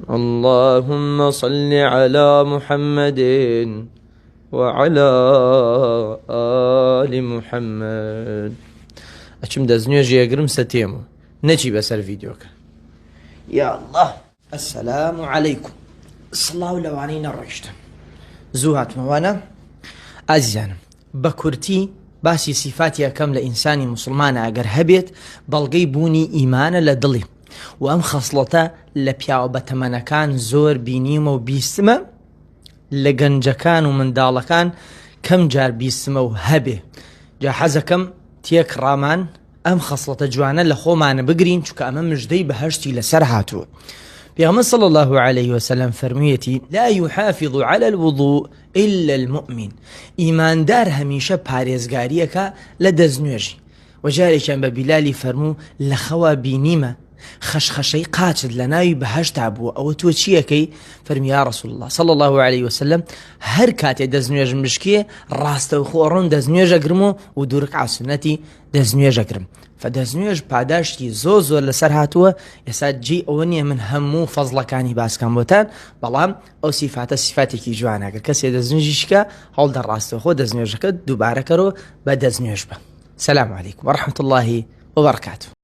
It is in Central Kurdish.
اللهم صل على محمد وعلى آل محمد. أشم دزنيوجي يقرم ستيمو نجي بسر فيديوك. يا الله، السلام عليكم. صلاة لوانين الرشد زوهات موانا عزيزانم بكورتي باسي صفاتي كم لإنساني مسلمان أجر هبيت بلغي بوني إيمان لدلي وأم خصلتا لبياو بتمنكان زور بينيمو بيستما لجنجكان ومن دالكان كم جار بيستما وهبه جا حزكم تيك رامان أم خصلتا جوانا لخومان بقرين شو كأمام مجدي بهشتي لسرهاتو. بيغمن صلى الله عليه وسلم فرميتي لا يحافظ على الوضوء إلا المؤمن. إيمان دار هميشه پارێزگاریەکە لە دەستنوێژی. وجارێکیان بە بیلالی فەرموو لە خەوا بینیمە خەشخەشەی قاچت لە ناوی بەهەشتا بووە، ئەوە تۆ چیەکەی؟ فەرمی یا رسول الله صلى الله عليه وسلم هەر کاتێ دەستنوێژم بشکێ ڕاستەوخۆ ڕوون دەستنوێژەگرم و دوو ڕەکعات سونەتی دەستنوێژەگرم. فدەستنوێژ پاداشتی زۆر لەسەر هاتووە. ئێستا جێی ئەوە نییە من هەموو فەزڵەکانی باسکەم بۆتان، بەڵام ئەو سیفاتە سیفاتێکی جوانەگەر کەسێ دەستنوێژی شکە هەڵدە ڕاستەوخۆ دەستنوێژەکە دووبارەکەرەوە بە دەستنوێژ بە. سلام علیکم ورحمة الله وبركاته.